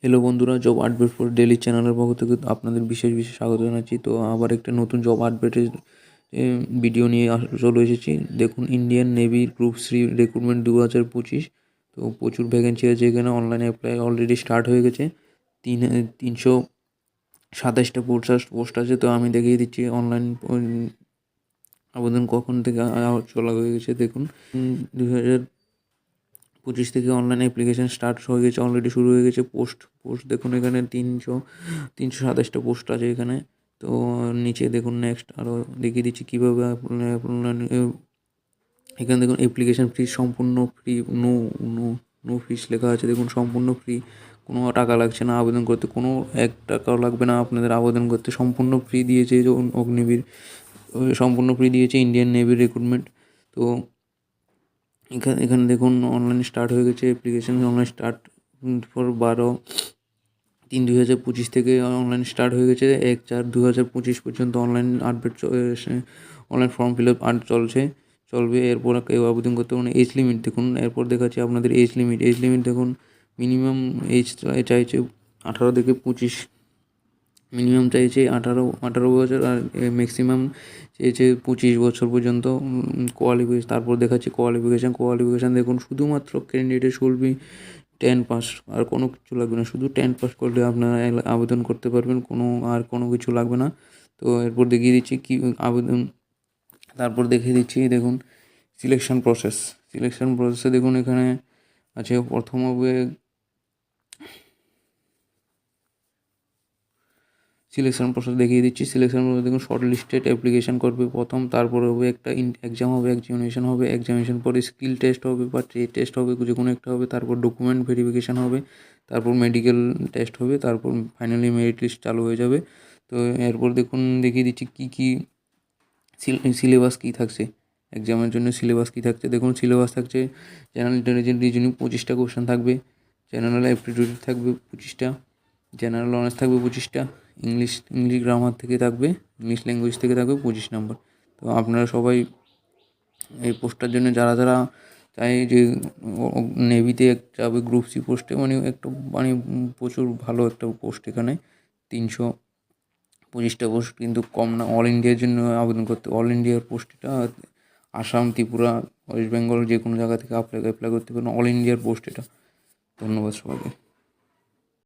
Hello বন্ধুরা, job update for daily চ্যানেলের পক্ষ থেকে আপনাদের বিশেষ স্বাগত জানাচ্ছি। তো আবার একটা নতুন জব আপডেটের ভিডিও নিয়ে চলে এসেছি। দেখুন, Indian navy group C recruitment 2025। তো প্রচুর ভ্যাকেন্সি আছে এখানে। অনলাইনে অ্যাপ্লাই অলরেডি স্টার্ট হয়ে গেছে। 327টা পোস্ট আছে। তো আমি দেখিয়ে দিচ্ছি অনলাইন আবেদন কখন থেকে চলা হয়ে গেছে। দেখুন, 2025 থেকে অনলাইন অ্যাপ্লিকেশান স্টার্ট হয়ে গেছে, অলরেডি শুরু হয়ে গেছে। পোস্ট দেখুন, এখানে 327টা পোস্ট আছে এখানে। তো নিচে দেখুন, নেক্সট আরও দেখিয়ে দিচ্ছি কীভাবে এখানে দেখুন, অ্যাপ্লিকেশান ফি সম্পূর্ণ free, no no no fees লেখা আছে। দেখুন, সম্পূর্ণ ফ্রি, কোনো টাকা লাগছে না আবেদন করতে, কোনো 1 টাকাও লাগবে না আপনাদের আবেদন করতে। সম্পূর্ণ ফ্রি দিয়েছে যে অগ্নিবীর, সম্পূর্ণ ফ্রি দিয়েছে ইন্ডিয়ান নেভি রিক্রুটমেন্ট। তো এখানে দেখুন, অনলাইন স্টার্ট হয়ে গেছে অ্যাপ্লিকেশান। অনলাইন স্টার্ট ফর 12/3/2025 থেকে অনলাইন স্টার্ট হয়ে গেছে। 1/4/2025 পর্যন্ত online update online form fill up চলবে। এরপর কেউ আবেদন করতে পারেন। এজ লিমিট দেখুন, এরপর দেখাচ্ছি আপনাদের এজ লিমিট দেখুন। মিনিমাম এজ চাইছে 18 থেকে 25, মিনিমাম চাইছে 18 বছর, আর ম্যাক্সিমাম চেয়েছে 25 বছর পর্যন্ত কোয়ালিফিকেশন। তারপর দেখাচ্ছি কোয়ালিফিকেশান দেখুন, শুধুমাত্র ক্যান্ডিডেট শুড বি 10 পাস, আর কোনো কিছু লাগবে না। শুধু 10 পাস করলে আপনারা আবেদন করতে পারবেন, কোনো কিছু লাগবে না। তো এরপর দেখিয়ে দিচ্ছি কি আবেদন, তারপর দেখিয়ে দিচ্ছি দেখুন সিলেকশন প্রসেসে দেখুন, এখানে আছে প্রথম হবে সিলেকশন প্রসেস দেখিয়ে দিচ্ছি। সিলেকশন প্রসেস দেখুন, শর্ট লিস্টেড অ্যাপ্লিকেশান করবে প্রথম, তারপরে হবে একটা এক্সাম হবে, এক্সামিনেশন পরে স্কিল টেস্ট হবে বা ট্রেড টেস্ট হবে, যে কোনো একটা হবে। তারপর ডকুমেন্ট ভেরিফিকেশান হবে, তারপর মেডিকেল টেস্ট হবে, তারপর ফাইনালি মেরিট লিস্ট চালু হয়ে যাবে। তো এরপর দেখুন, দেখিয়ে দিচ্ছি কী সিলেবাস কী থাকছে, এক্সামের জন্য সিলেবাস কী থাকছে। দেখুন, সিলেবাস থাকছে জেনারেল ইন্টেলিজেন্স রিজনিং 25টা কোশ্চেন থাকবে, জেনারেল অ্যাপটিটিউড থাকবে 25টা, জেনারেল অনার্স থাকবে 25টা, ইংলিশ গ্রামার থেকে থাকবে, ইংলিশ ল্যাঙ্গুয়েজ থেকে থাকবে 25 নম্বর। তো আপনারা সবাই এই পোস্টটার জন্য যারা চাই যে নেভিতে যাবে গ্রুপ সি পোস্টে, প্রচুর ভালো একটা পোস্ট এখানে। 325টা পোস্ট কিন্তু কম না। অল ইন্ডিয়ার জন্য আবেদন করতে, অল ইন্ডিয়ার পোস্ট এটা। আসাম, ত্রিপুরা, ওয়েস্ট বেঙ্গল যে কোনো জায়গা থেকে অ্যাপ্লাই করতে পারেন। অল ইন্ডিয়ার পোস্ট এটা। ধন্যবাদ সবাইকে।